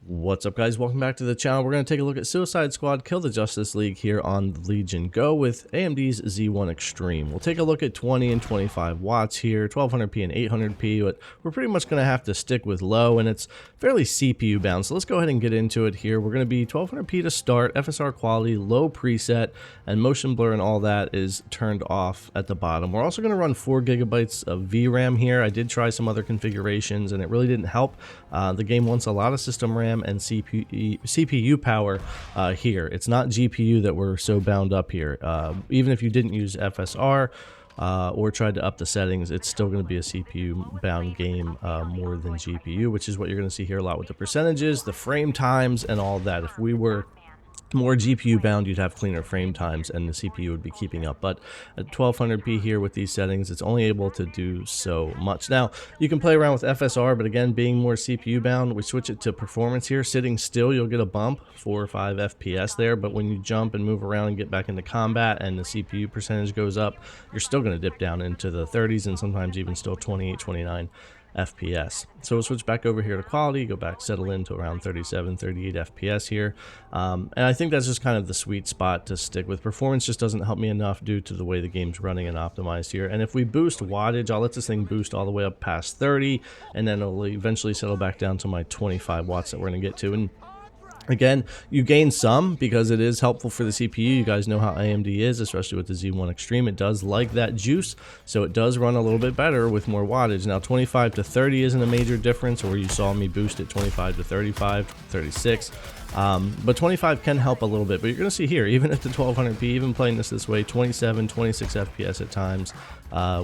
What's up, guys? Welcome back to the channel. We're going to take a look at Suicide Squad Kill the Justice League here on the Legion Go with AMD's Z1 Extreme. We'll take a look at 20 and 25 watts here, 1200p and 800p, but we're pretty much going to have to stick with low, and it's fairly CPU bound. So let's go ahead and get into it here. We're going to be 1200p to start, FSR quality, low preset, and motion blur and all that is turned off at the bottom. We're also going to run 4 gigabytes of VRAM here. I did try some other configurations, and it really didn't help. The game wants a lot of system RAM and CPU power here. It's not GPU that we're so bound up here. Even if you didn't use FSR or tried to up the settings, it's still going to be a CPU bound game more than GPU, which is what you're going to see here a lot with the percentages, the frame times, and all that. If we were more GPU bound, you'd have cleaner frame times and the CPU would be keeping up, but at 1200p here with these settings, it's only able to do so much. Now you can play around with FSR, but again, being more CPU bound, we switch it to performance here. Sitting still, you'll get a bump 4 or 5 FPS there, but when you jump and move around and get back into combat and the CPU percentage goes up, you're still going to dip down into the 30s and sometimes even still 28, 29 FPS. So we'll switch back over here to quality, go back, settle into around 37, 38 FPS here. And I think that's just kind of the sweet spot to stick with. Performance just doesn't help me enough due to the way the game's running and optimized here. And if we boost wattage, I'll let this thing boost all the way up past 30, and then it'll eventually settle back down to my 25 watts that we're going to get to. And again, you gain some because it is helpful for the CPU. You guys know how AMD is, especially with the Z1 Extreme. It does like that juice, so it does run a little bit better with more wattage. Now, 25 to 30 isn't a major difference, or you saw me boost it 25 to 35, 36. But 25 can help a little bit. But you're going to see here, even at the 1200p, even playing this way, 27, 26 FPS at times,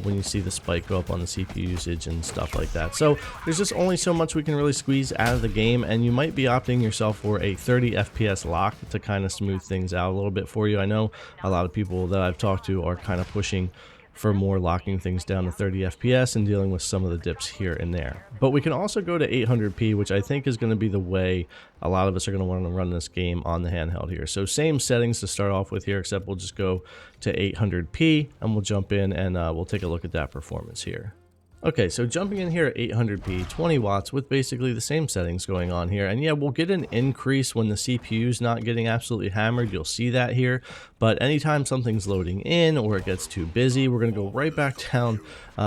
when you see the spike go up on the CPU usage and stuff like that. So there's just only so much we can really squeeze out of the game, and you might be opting yourself for a 30 FPS lock to kind of smooth things out a little bit for you. I know a lot of people that I've talked to are kind of pushing for more locking things down to 30 FPS and dealing with some of the dips here and there. But we can also go to 800p, which I think is going to be the way a lot of us are going to want to run this game on the handheld here. So same settings to start off with here, except we'll just go to 800p and we'll jump in and we'll take a look at that performance here. Okay, so jumping in here at 800p, 20 watts with basically the same settings going on here. And yeah, we'll get an increase when the CPU's not getting absolutely hammered. You'll see that here. But anytime something's loading in or it gets too busy, we're going to go right back down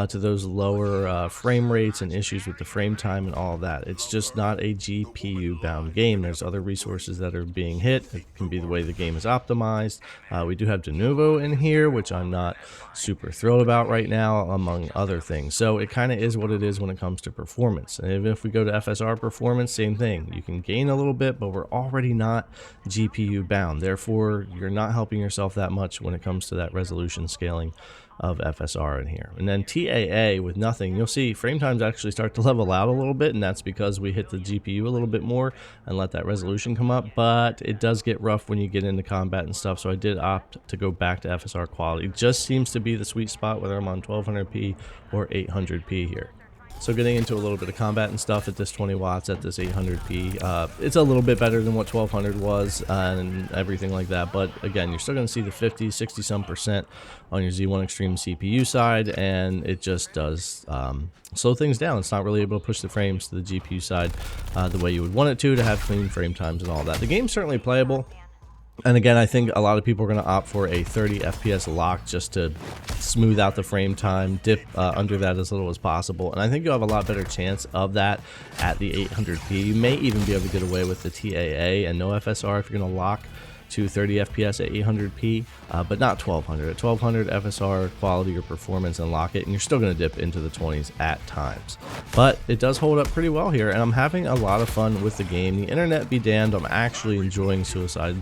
to those lower frame rates and issues with the frame time and all of that. It's just not a GPU bound game. There's other resources that are being hit. It can be the way the game is optimized. We do have de novo in here, which I'm not super thrilled about right now, among other things. So it kind of is what it is when it comes to performance. And even if we go to FSR performance, same thing. You can gain a little bit, but we're already not GPU bound. Therefore, you're not helping yourself that much when it comes to that resolution scaling of FSR in here. And then TAA with nothing, you'll see frame times actually start to level out a little bit, and that's because we hit the GPU a little bit more and let that resolution come up. But it does get rough when you get into combat and stuff, so I did opt to go back to FSR quality. It just seems to be the sweet spot, whether I'm on 1200p or 800p here. So getting into a little bit of combat and stuff at this 20 watts, at this 800p, it's a little bit better than what 1200 was and everything like that. But again, you're still going to see the 50, 60 some percent on your Z1 Extreme CPU side, and it just does slow things down. It's not really able to push the frames to the GPU side the way you would want it to have clean frame times and all that. The game's certainly playable. And again, I think a lot of people are going to opt for a 30 FPS lock just to smooth out the frame time, dip under that as little as possible. And I think you'll have a lot better chance of that at the 800p. You may even be able to get away with the TAA and no FSR if you're going to lock to 30 FPS at 800p, but not 1200. At 1200, FSR quality or performance and lock it, and you're still going to dip into the 20s at times. But it does hold up pretty well here, and I'm having a lot of fun with the game. The internet be damned, I'm actually enjoying Suicide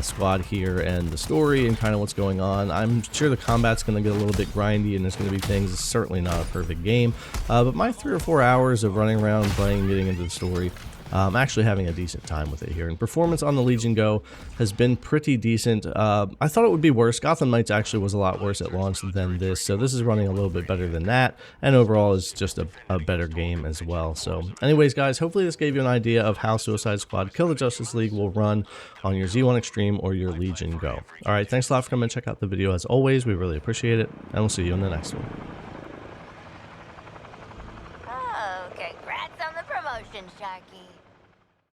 Squad here and the story and kind of what's going on. I'm sure the combat's going to get a little bit grindy and there's going to be things. It's certainly not a perfect game, but my 3 or 4 hours of running around playing, getting into the story, I'm actually having a decent time with it here. And performance on the Legion Go has been pretty decent. I thought it would be worse. Gotham Knights actually was a lot worse at launch than this, so this is running a little bit better than that, and overall is just a better game as well. So anyways, guys, hopefully this gave you an idea of how Suicide Squad Kill the Justice League will run on your Z1 Extreme or your Legion Go. Alright, thanks a lot for coming and check out the video as always. We really appreciate it, and we'll see you in the next one. Oh, congrats on the promotion, Sharky.